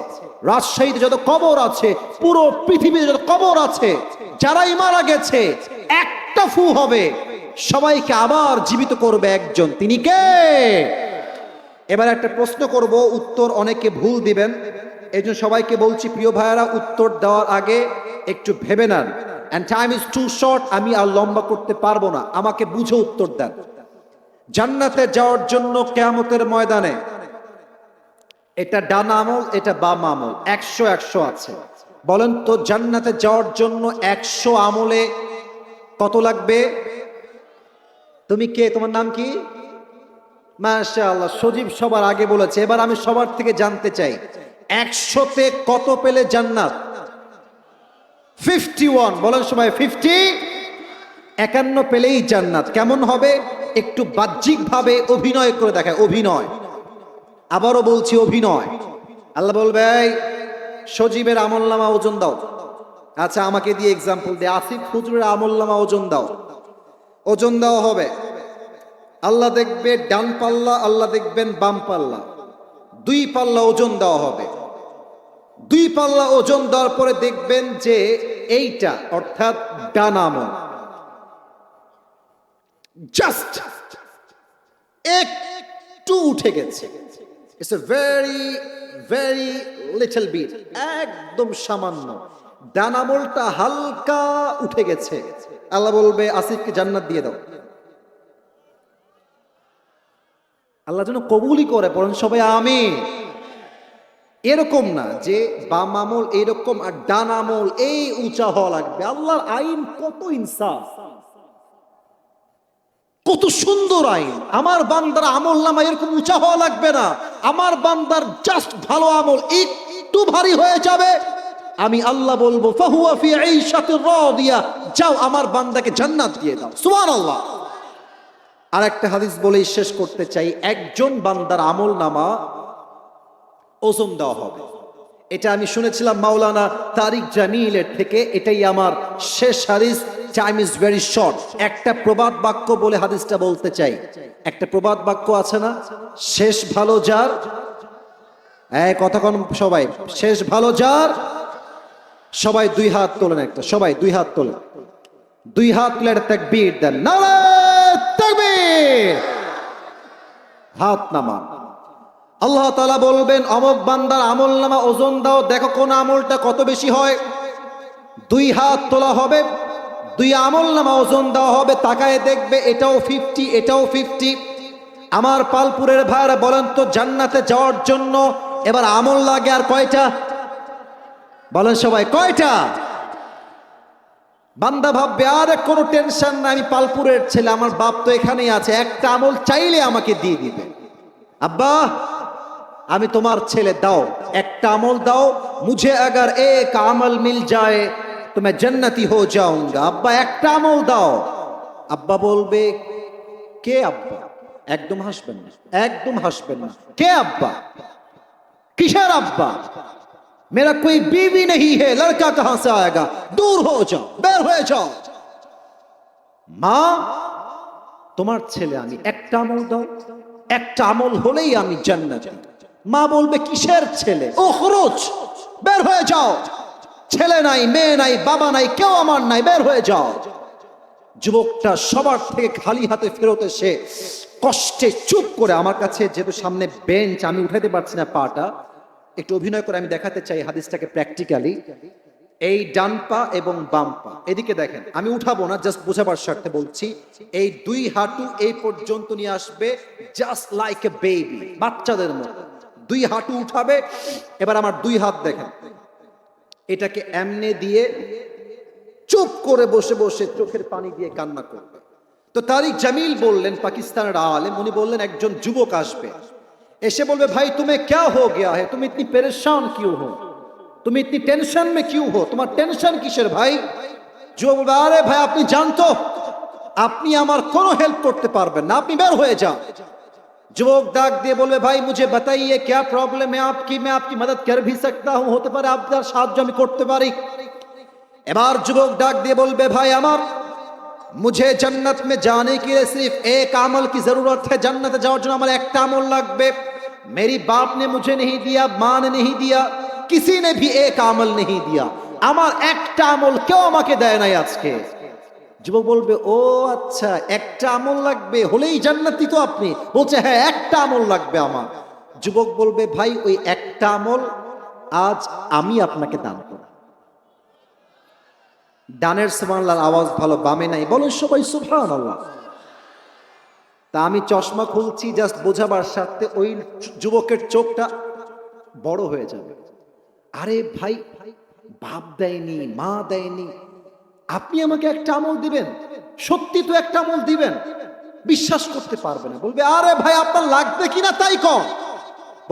রাজশাহীতে যত কবর আছে, পুরো পৃথিবীতে যত কবর আছে, যারাই মারা গেছে, একটা ফু হবে, সবাইকে আবার জীবিত করবে একজন, তিনি কে? এবার একটা প্রশ্ন করব, উত্তর অনেকে ভুল দিবেন, এই জন্য সবাইকে বলছি, প্রিয় ভাইয়েরা, উত্তর দেওয়ার আগে একটু ভেবে নেন। And time is too short, আমি আর লম্বা করতে পারবো না, আমাকে বুঝে উত্তর দেন। জান্নাতে যাওয়ার জন্য কিয়ামতের ময়দানে, এটা ডান আমল, এটা বাম আমল, 100 আছে। বলেন তো, জান্নাতে যাওয়ার জন্য 100 আমলে কত লাগবে? তুমি কে, তোমার নাম কি? মাশাআল্লাহ, সজীব সবার আগে বলেছে। এবার আমি সবার থেকে জানতে চাই, 100তে কত পেলে জান্নাত? 51, বলেন সবাই 50। 51 পেলেই জান্নাত। কেমন হবে? একটু বাহ্যিক ভাবে অভিনয় করে দেখায়, অভিনয়, আবারও বলছি অভিনয়। আল্লাহ বলবে, এই সজীবের আমলনামা ওজন দাও। আচ্ছা, আমাকে দিয়ে এক্সাম্পল দে, আসিফ হুজুরের আমলনামা ওজন দাও। ওজন দেওয়া হবে, আল্লাহ দেখবে ডান পাল্লা, আল্লাহ দেখবেন বাম পাল্লা, 2 পাল্লা ওজন দেওয়া হবে। 2 পাল্লা ওজন দেওয়ার পরে দেখবেন যে এইটা, অর্থাৎ ডান আমল, জাস্ট একটু উঠে গেছে। It's a very very little bit, একদম সামান্য। ডান আমলটা হালকা উঠে গেছে। আল্লাহ বলবে, আসিফকে জান্নাত দিয়ে দাও। আল্লাহ যেন কবুলই করে, পড়েন সবাই আমিন। এরকম না যে বাম আমল এরকম আর ডান আমল এই উঁচা হওয়া লাগবে। আল্লাহর আইন কত ইনসাফ, কত সুন্দর আইন। আমার বান্দার আমল নামা এরকম উঁচা হওয়া লাগবে না। আমার বান্দার জাস্ট ভালো আমল একটু ভারী হয়ে যাবে, আমি আল্লাহ বলবো, ফাহুয়া ফি আইশাতির রাদিয়া, যাও আমার বান্দাকে জান্নাত দিয়ে দাও। সুবহানাল্লাহ। আর একটা হাদিস বলেই শেষ করতে চাই, একজন বান্দার আমল নামা ওজন দেওয়া হবে। এটা আমি শুনেছিলাম মাওলানা তারিক জামিলের থেকে, এটাই আমার শেষ হাদিস। Time is very short. একটা প্রবাদ বাক্য বলে হাদিসটা বলতে চাই। একটা প্রবাদ বাক্য আছে না, শেষ ভালো যার, কথা কোন সবাই, শেষ ভালো যার। সবাই 2 হাত তোলেন, একটা সবাই 2 হাত তোলেন, 2 হাত তুলে একটা তাকবীর দেন, নারায়ে তাকবীর। হাত নামান। আল্লাহ তাআলা বলবেন, অমুক বান্দার আমল নামা ওজন দাও, দেখো কোন আমলটা কত বেশি হয়। 2 হাত তোলা হবে, 2 আমল নামা ওজন দেওয়া হবে, তাকায় দেখবে এটাও 50, এটাও 50। আমার পালপুরের ভাইরা বলেন তো, জান্নাতে যাওয়ার জন্য এবার আমল লাগে আর কয়টা? বলেন সবাই, কয়টা? বান্দা ভাববে আরে কোনো টেনশন না, আমি পালপুরের ছেলে, আমার বাপ তো এখানেই আছে, একটা আমল চাইলে আমাকে দিয়ে দিবে। আব্বা আমি তোমার ছেলে, দাও একটা আমল দাও, মুঝে अगर एक আমল মিল जाए तो मैं जन्नती हो जाऊंगा। আব্বা একটা আমল দাও। আব্বা বলবে কে আব্বা? একদম হাসবেন না, একদম হাসবেন না। কে আব্বা? কিসের আব্বা? मेरा कोई बीवी नहीं है, लड़का कहां से आएगा, दूर हो जाओ, বের হয়ে যাও। মা তোমার ছেলে আমি, একটা আমল দাও, একটা আমল হলেই আমি জান্নাতি। মা বলবে কিসের ছেলে? উখরুজ, বের হয়ে যাও, ছেলে নাই, মেয়ে নাই, বাবা নাই, কেউ আমার নাই, বের হয়ে যাও। যুবকটা সবার থেকে খালি হাতে ফেরত এসে কষ্টে চুপ করে, আমার কাছে যেহেতু সামনে বেঞ্চ আমি উঠাতে পারছি না পাটা, একটু অভিনয় করে আমি দেখাতে চাই হাদিসটাকে প্র্যাকটিক্যালি। এই ডান পা এবং বাম পা এদিকে দেখেন, আমি উঠাবো না, জাস্ট বোঝাবার স্বার্থে বলছি। এই দুই হাঁটু এই পর্যন্ত নিয়ে আসবে, জাস্ট লাইক এ বেবি, বাচ্চাদের মতো দুই হাঁটু উঠাবে। এবার আমার দুই হাত দেখেন, এটাকে এমনে দিয়ে চুপ করে বসে বসে চোখের পানি দিয়ে কান্না করবে। তো তারিক জামিল বললেন, পাকিস্তানের আলেম, উনি বললেন একজন যুবক আসবে, এসে বলবে ভাই তুমি क्या हो गया है, तुम इतनी परेशान क्यों हो, तुम इतनी टेंशन में क्यों हो, তোমার টেনশন কিসের ভাই? যুবক বলবে আরে ভাই আপনি জানতো আপনি আমার কোনো হেল্প করতে পারবেন না, আপনি বের হয়ে যান। যুবক ডাক দিয়ে বলবে ভাই मुझे बताइए क्या प्रॉब्लम है आपकी, मैं आपकी मदद कर भी सकता हूं, হতে পারে আপনার সাহায্য আমি করতে পারি। এবার যুবক ডাক দিয়ে বলবে ভাই আমার, मुझे जन्नत में जाने के लिए सिर्फ एक अमल की जरूरत है, जन्नत जाओয়ার জন্য আমার একটা আমল লাগবে। मेरी बाप ने मुझे नहीं दिया, मां ने नहीं दिया, किसी ने भी एक अमल नहीं दिया, আমার একটা আমল কেউ আমাকে দেয় নাই আজকে। যুবক বলবে ও আচ্ছা একটা আমল লাগবে, হলেই জান্নাতি তো আপনি? বলছে হ্যাঁ একটা আমল লাগবে আমার। যুবক বলবে ভাই ওই একটা আমল আজ আমি আপনাকে দান করব। ডানের সুবহানাল্লাহর আওয়াজ ভালো, বামে নাই, বলো সবাই সুবহানাল্লাহ। তা আমি চশমা খুলছি জাস্ট বোঝাবার স্বার্থে, ওই যুবকের চোখটা বড় হয়ে যাবে। আরে ভাই বাপ দেয়নি, মা দেয়নি, আপনি আমাকে একটা আমল দিবেন? সত্যি তো একটা আমল দিবেন? বিশ্বাস করতে পারবে না, বলবে আরে ভাই আপনার লাগবে কিনা তাই কম।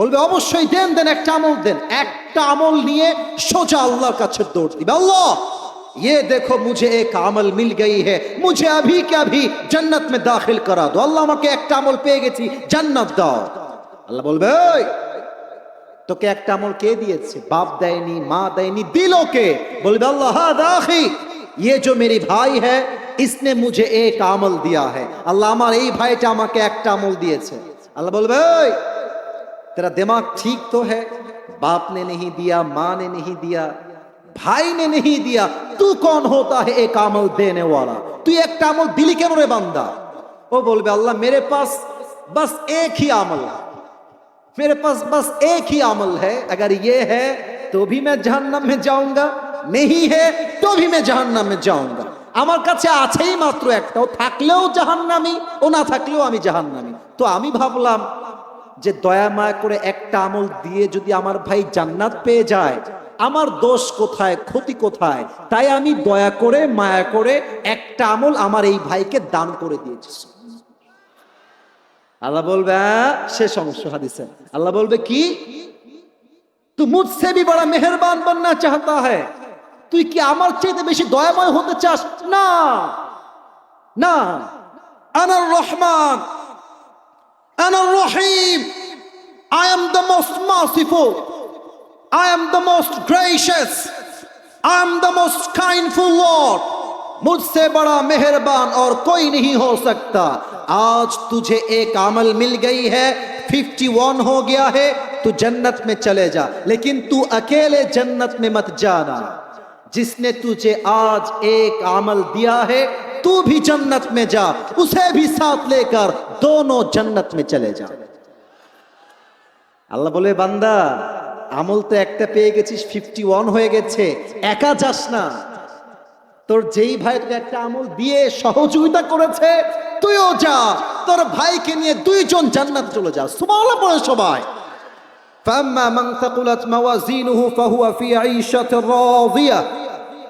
বলবে অবশ্যই দেন, দেন একটা আমল দেন। একটা আমল নিয়ে সোজা আল্লাহর কাছে দৌড় দিবে, আল্লাহ ये देखो मुझे एक अमल मिल गई है, मुझे अभी के अभी जन्नत में दाखिल करा दो, আল্লাহ আমাকে একটা আমল পেয়ে গেছি, জান্নাত দাও। আল্লাহ বলবে ওই তোকে একটা আমল কে দিয়েছে? বাপ দেয়নি, মা দেয়নি, দিল কে? বলবে আল্লাহ হাদা আখি, ये जो मेरी भाई है इसने मुझे एक अमल दिया है, আল্লাহ আমার এই ভাইটা আমাকে একটা আমল দিয়েছে। আল্লাহ বলবে ওই तेरा दिमाग ठीक तो है, बाप ने नहीं दिया, माँ ने नहीं दिया, भाई ने नहीं दिया, तू कौन होता है एक अमल देने वाला? तू एक अमल दिली क्यों रे बंदा? वो बोलबे अल्लाह मेरे पास बस एक ही अमल है, मेरे पास बस एक ही अमल है, अगर ये है तो भी मैं जहन्नम में जाऊंगा, नहीं है तो भी मैं जहन्नम में जाऊंगा। আমার কাছে আছেই মাত্র একটা, ও থাকলেও জাহান্নামী, ও না থাকলেও আমি জাহান্নামী। তো আমি ভাবলাম যে দয়া মায়া করে একটা আমল দিয়ে যদি আমার ভাই জান্নাত পেয়ে যায়, আমার দোষ কোথায়, ক্ষতি কোথায়? তাই আমি দয়া করে মায়া করে একটা আমল আমার এই ভাইকে দান করে দিয়েছি। আল্লাহ বলবে শেষ অংশ হাদিসে, আল্লাহ বলবে কি তু মুঝসে भी बड़ा मेहरबान बनना चाहता है, তুই কি আমার চাইতে বেশি দয়াময় হতে চাস? না না, আনার রহমান, আনার রহিম, I am the most merciful, I am the most gracious, I am the most kindful Lord, मुझसे बड़ा मेहरबान और कोई नहीं हो सकता। आज तुझे एक अमल मिल गई है, 51 हो गया है, तू जन्नत में चले जा, लेकिन तू अकेले जन्नत में मत जाना। जिसने तुझे आज एक अमल दिया है तू भी जन्नत में जा, उसे भी साथ लेकर दोनों जन्नत में चले जा। আল্লাহ বলে বান্দা আমল তো একটা পেয়ে গেছিস, 51 হয়ে গেছে, একা যাস না, তোর যেই ভাই তোকে একটা আমল দিয়ে সহযোগিতা করেছে তুইও যা, তোর ভাইকে নিয়ে দুইজন জান্নাত চলে যা। সুবহানাল্লাহ পড়ে সবাই। فأما من ثقلت موازينه فهو في عيشة راضية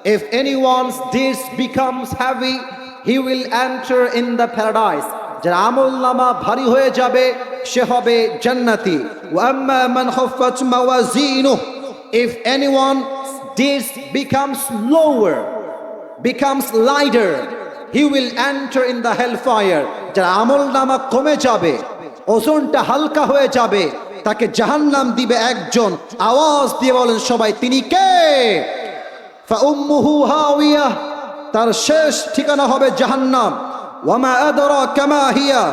If anyone's deeds becomes heavy, he will enter in the paradise. যার আমল নামা ভারী হয়ে যাবে সে হবে জান্নাতি। ওয়া আম্মা মান খাফফাত মাওয়াজিনুহু, if anyone's deeds becomes lower, becomes lighter, he will enter in the hellfire. যার আমল নামা কমে যাবে, ওজনটা হালকা হয়ে যাবে, তাকে জাহান্নাম দিবে একজন। আওয়াজ দিয়ে বলেন সবাই, তিনি কে? ফাউম্মুহু হাওিয়াহ, তার শেষ ঠিকানা হবে জাহান্নাম। ওয়ামা আদরাকা মা হিয়া,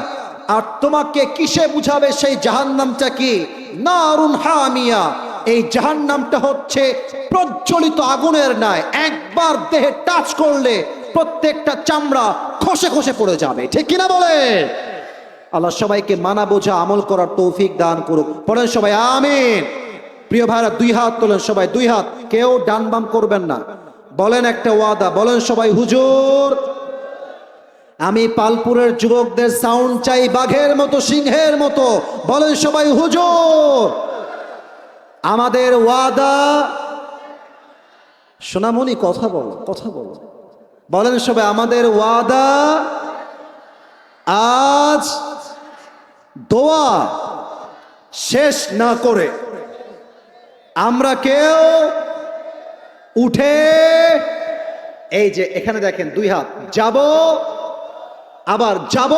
আর তোমাকে কিসে বুঝাবে সেই জাহান্নামটা কি? নারুন হামিয়া, এই জাহান্নামটা হচ্ছে প্রজ্বলিত আগুনের ন্যায়। একবার দেহে টাচ করলে প্রত্যেকটা চামড়া খসে খসে পড়ে যাবে, ঠিক কিনা বলে? আল্লাহ সবাইকে মানা বোঝা আমল করার তৌফিক দান করুক। পড়েন সবাই আমিন। প্রিয় ভাইরা, দুই হাত তোলেন সবাই, দুই হাত, কেউ ডান বাম করবেন না। বলেন একটা ওয়াদা, বলেন সবাই, হুজুর আমি পালপুরের যুবকদের সাউন্ড চাই বাঘের মতো, সিংহের মতো। বলেন সবাই, হুজুর আমাদের ওয়াদা। সোনামণি কথা বলো, কথা বলো। বলেন সবাই, আমাদের ওয়াদা আজ দোয়া শেষ না করে আমরা কেউ উঠে, এই যে এখানে দেখেন দুই হাত, যাব আবার যাব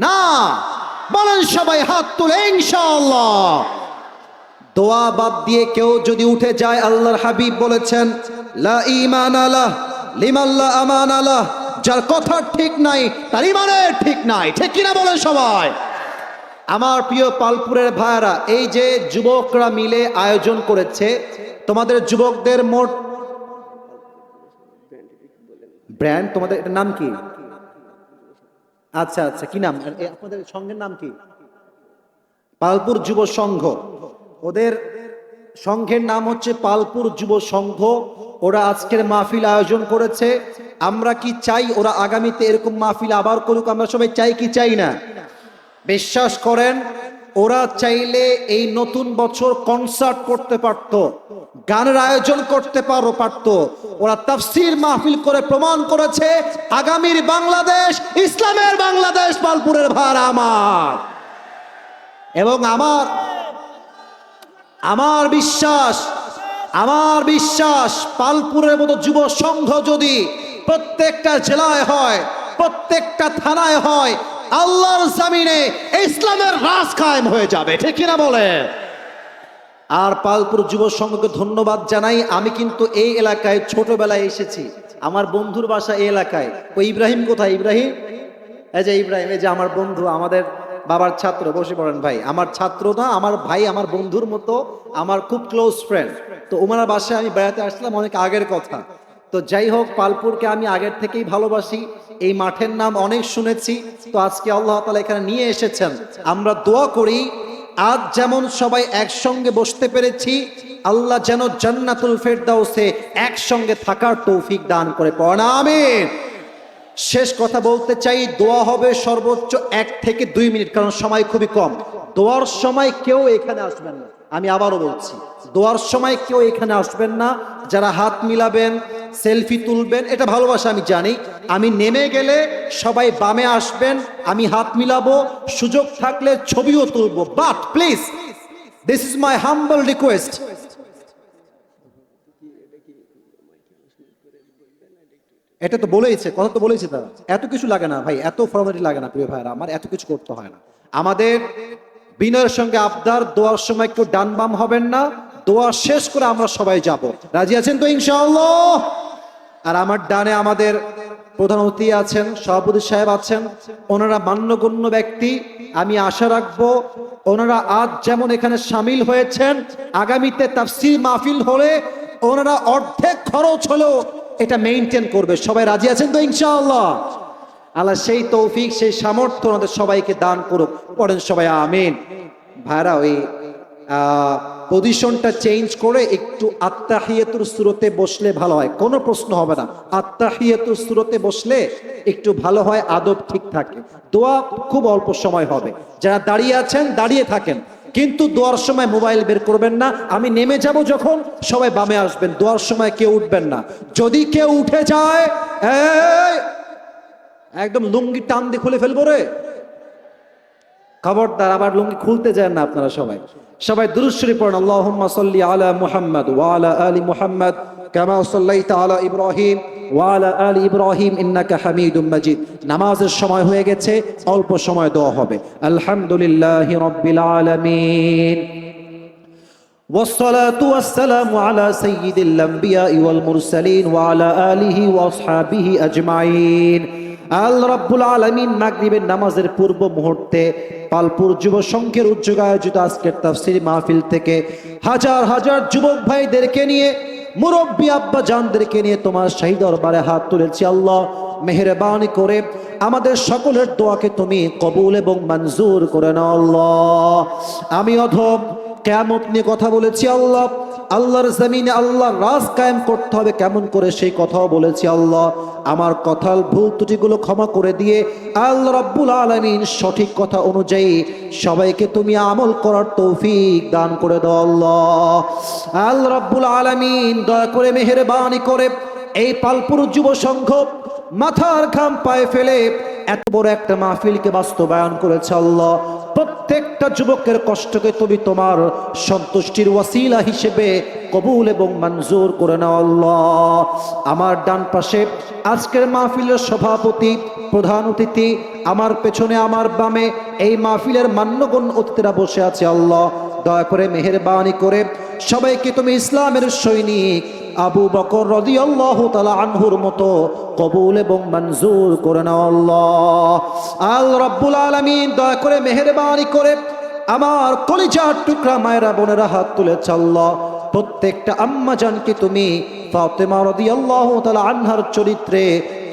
না। বলেন সবাই হাত তুলে ইনশাআল্লাহ। দোয়া বাদ দিয়ে কেউ যদি উঠে যায়, আল্লাহর হাবিব বলেছেন লা ঈমান আলাহ লিমান লা আমান আলাহ, যার কথা ঠিক নাই তার ইমানের ঠিক নাই, ঠিক কিনা বলেন সবাই? আমার প্রিয় পালপুরের ভাইরা, এই যে যুবকরা মিলে আয়োজন করেছে, তোমাদের যুবকদের মোট ব্র্যান্ড, তোমাদের এটার নাম কি? আচ্ছা আচ্ছা, কি নাম আপনাদের সংঘের নাম কি? পালপুর যুব সংঘ। ওদের সংঘের নাম হচ্ছে পালপুর যুব সংঘ। ওরা আজকের মাহফিল আয়োজন করেছে। আমরা কি চাই ওরা আগামীতে এরকম মাহফিল আবার করুক? আমরা সবাই চাই কি চাই না? বিশ্বাস করেন, ওরা চাইলে এই নতুন বছর কনসার্ট করতে পারতো, গানের আয়োজন করতে পারতো। ওরা তাফসীর মাহফিল করে প্রমাণ করেছে আগামীর বাংলাদেশ ইসলামের বাংলাদেশ। পালপুরের ভার আমার এবং আমার বিশ্বাস পালপুরের মতো যুব সংঘ যদি প্রত্যেকটা জেলায় হয়, প্রত্যেকটা থানায় হয়, আল্লাহর জমিনে ইসলামের রাজ কায়েম হয়ে যাবে, ঠিক কিনা বলে? আর পালপুর যুব সংঘকে ধন্যবাদ জানাই। আমি কিন্তু এই এলাকায় ছোটবেলায় এসেছি, আমার বন্ধুর বাসা এই এলাকায়। ওই ইব্রাহিম কোথায়? ইব্রাহিম, এই যে ইব্রাহিম, এই যে আমার বন্ধু, আমাদের বাবার ছাত্র। বসে পড়েন ভাই, আমার ছাত্র না, আমার ভাই, আমার বন্ধুর মতো, আমার খুব ক্লোজ ফ্রেন্ড। তো ওনার বাসায় আমি বেড়াতে আসলাম, অনেক আগের কথা। তো যাই হোক, পালপুরকে আমি আগের থেকেই ভালোবাসি, এই মাঠের নাম অনেক শুনেছি। তো আজকে আল্লাহ তাআলা এখানে নিয়ে এসেছেন। আমরা দোয়া করি আজ যেমন সবাই একসঙ্গে বসতে পেরেছি, আল্লাহ যেন জান্নাতুল ফেরদাউসে একসঙ্গে থাকার তৌফিক দান করে। পড়েন আমিন। শেষ কথা বলতে চাই, দোয়া হবে সর্বোচ্চ 1 থেকে 2 মিনিট, কারণ সময় খুবই কম। দোয়ার সময় কেউ এখানে আসবেন না, আমি আবারও বলছি, দোয়ার সময় কেউ এখানে আসবেন না। যারা হাত মিলাবেন, সেলফি তুলবেন, এটা ভালোবাসা আমি জানি। আমি নেমে গেলে সবাই বামে আসবেন, আমি হাত মিলাবো, সুযোগ থাকলে ছবিও তুলবো। But please, this is my humble request. এটা তো বলেইছে, কথা তো বলেছে তারা, এত কিছু লাগে না ভাই, এত ফর্মালিটি লাগে না প্রিয় ভাইরা আমার, এত কিছু করতে হয় না। আমাদের বিনয়ের সঙ্গে আবদার, দোয়ার সময় একটু ডান বাম হবেন না, দোয়া শেষ করে আমরা সবাই যাব। রাজি আছেন তো ইনশাআল্লাহ? আর আমার ডানে আমাদের প্রধান অতিথি আছেন, সভাপতি সাহেব আছেন, ওনারা মান্যগণ্য ব্যক্তি। আমি আশা রাখবো ওনারা আজ যেমন এখানে সামিল হয়েছেন, আগামীতে তাফসীর মাহফিল হলে ওনারা অর্ধেক খরচ হলেও এটা মেইনটেইন করবে। সবাই রাজি আছেন তো ইনশাআল্লাহ? আল্লাহ সেই তৌফিক, সেই সামর্থ্য আমাদের সবাইকে দান করুক। পড়েন সবাই আমিন। ভাইরা, ওই পজিশনটা চেঞ্জ করে একটু আত্তাহিয়াতুর সূরতে বসলে ভালো হয়, কোনো প্রশ্ন হবে না। আত্তাহিয়াতুর সূরতে বসলে একটু ভালো হয়, আদব ঠিক থাকে। দোয়া খুব অল্প সময় হবে। যারা দাঁড়িয়ে আছেন দাঁড়িয়ে থাকেন, কিন্তু দোয়ার সময় মোবাইল বের করবেন না। আমি নেমে যাব যখন, সবাই বামে আসবেন, দোয়ার সময় কেউ উঠবেন না। যদি কেউ উঠে যায়, এই একদম লুঙ্গি টান দিয়ে খুলে ফেলবো রে, খবরদার। আবার লুঙ্গি খুলতে যান না আপনারা সবাই। সবাই দুরূদ শরীফ পড়েন, আল্লাহুম্মা সাল্লি আলা মুহাম্মাদ ওয়া আলা আলি মুহাম্মাদ কামা সাল্লাইতা আলা ইব্রাহিম ওয়া আলা আলি ইব্রাহিম ইন্নাকা হামিদুম মাজিদ। নামাজের সময় হয়ে গেছে, অল্প সময় দোয়া হবে। আলহামদুলিল্লাহি রাব্বিল আলামিন والصلاة والسلام على سيد الأنبياء والمرسلين وعلى آله وأصحابه أجمعين। আল্লাহ রাব্বুল আলামিন মাগরিবের নামাজের পূর্ব মুহূর্তে পালপুর যুব সংঘের উদ্যোগে আয়োজিত আজকের তাফসীর মাহফিল থেকে হাজার হাজার যুবক ভাইদেরকে নিয়ে, মুরব্বী আব্বা জানদেরকে নিয়ে তোমার শাহী দরবারে হাত তুলেছি। আল্লাহ মেহেরবানি করে আমাদের সকলের দোয়াকে তুমি কবুল এবং মঞ্জুর করে নাও। আল্লাহ, আমি অধম কিয়ামত নিয়ে কথা বলেছি। আল্লাহ, আল্লাহর জমিনে আল্লাহর রাজ কায়েম করতে হবে কেমন করে, সেই কথাও বলেছি। আল্লাহ, আমার কথার ভুল ত্রুটিগুলো ক্ষমা করে দিয়ে আল্লাহ রাব্বুল আলামিন সঠিক কথা অনুযায়ী সবাইকে তুমি আমল করার তৌফিক দান করে দাও। আল্লাহ, আল্লাহ রাব্বুল আলামিন দয়া করে মেহেরবানি করে এই পালপুর যুব সংঘ মাথার ঘাম পায়ে ফেলে এত বড় একটা মাহফিলকে বাস্তবায়ন করেছে। আল্লাহ, প্রত্যেকটা যুবকের কষ্টকে তুমি তোমার সন্তুষ্টির ওয়াসিলা হিসেবে কবুল এবং মঞ্জুর করে নাও। আল্লাহ, আমার ডান পাশে আজকের মাহফিলের সভাপতি, প্রধান অতিথি, আমার পেছনে আমার বামে এই মাহফিলের মান্যগণ্য অতিথিরা বসে আছে। আল্লাহ, দয়া করে মেহেরবানি করে সবাইকে তুমি ইসলামের সৈনিক আবু বকর রাদিয়াল্লাহু তাআলা আনহুর মতো কবুল এবং মঞ্জুর করে নাও। আল্লাহ, আল্লাহ রাব্বুল আলামিন দয়া করে মেহেরবানি করে আমার কলিজার টুকরা মায়েরা বোনেরা হাত তুলেছে। আল্লাহ, প্রত্যেকটা আম্মা জানকে তুমি ফাতেমা রাদিয়াল্লাহু তাআলা আনহার চরিত্রে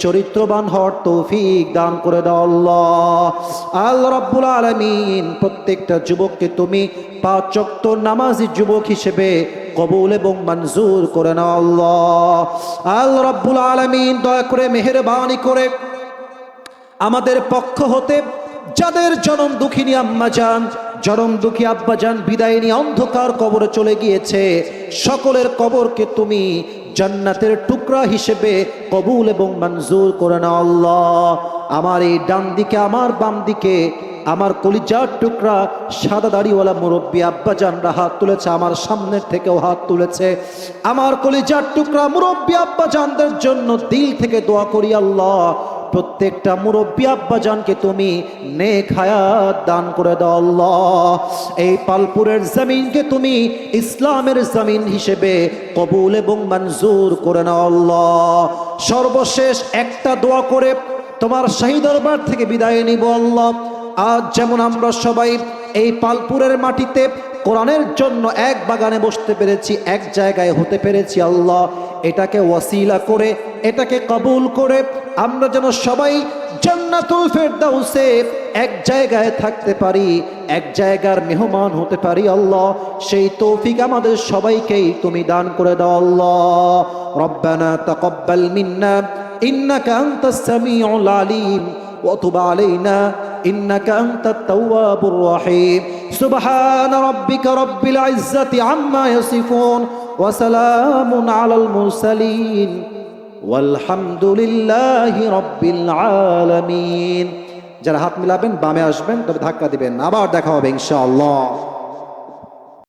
চরিত্রবান হওয়ার তৌফিক দান করে দাও। আল্লাহ, আল্লাহ রাব্বুল আলামিন প্রত্যেকটা যুবককে তুমি 5 ওয়াক্ত নামাজি যুবক হিসেবে কবুল এবং মঞ্জুর করে নাও। আল্লাহ, আল্লাহ রাব্বুল আলামিন দয়া করে মেহেরবানি করে আমাদের পক্ষ হতে যাদের জনম দুঃখিনী আম্মা জান, জনম দুঃখী আব্বা জান বিদায় নিয়ে অন্ধকার কবরে চলে গিয়েছে, সকলের কবরকে তুমি জান্নাতের টুকরা হিসেবে কবুল এবং মঞ্জুর করে নাও। আল্লাহ, আমার এই ডান দিকে, আমার বাম দিকে আমার কলিজার টুকরা সাদা দাড়িওয়ালা মুরব্বী আব্বা জানরা হাত তুলেছে, আমার সামনের থেকেও হাত তুলেছে। আমার কলিজার টুকরা মুরব্বী আব্বা জানদের জন্য দিল থেকে দোয়া করি। আল্লাহ, প্রত্যেকটা মুরব্বী আব্বা জানকে তুমি নেক হায়াত দান করে দাও। আল্লাহ, এই পালপুরের জমিনকে তুমি ইসলামের জমিন হিসেবে কবুল এবং মঞ্জুর করে নাও। আল্লাহ, সর্বশেষ একটা দোয়া করে তোমার শাহী দরবার থেকে বিদায় নিব। আল্লাহ, আজ যেমন আমরা সবাই এই পালপুরের মাটিতে কোরআনের জন্য এক বাগানে বসতে পেরেছি, এক জায়গায় হতে পেরেছি, আল্লাহ এটাকে ওয়াসিলা করে, এটাকে কবুল করে আমরা যেন সবাই জান্নাতুল ফেরদাউসে এক জায়গায় থাকতে পারি, এক জায়গার মেহমান হতে পারি। আল্লাহ, সেই তৌফিক আমাদের সবাইকেই তুমি দান করে দাও। আল্লাহ, রব্বানা তাকাব্বাল মিন্না ইন্নাকা আনতাস সামিউল আলিম ওয়া তুব আলাইনা ইন্নাকা আনতাত তাওয়াবুর রহিম। সুবহান রাব্বিকা রাব্বিল ইজ্জাতি আম্মা ইয়াসিফুন ওয়া সালামুন আলাল মুরসালিন ওয়ালহামদুলিল্লাহি রাব্বিল আলামিন। যারা হাত মিলাবেন বামে আসবেন, তবে ধাক্কা দিবেন। আবার দেখা হবে ইনশাআল্লাহ।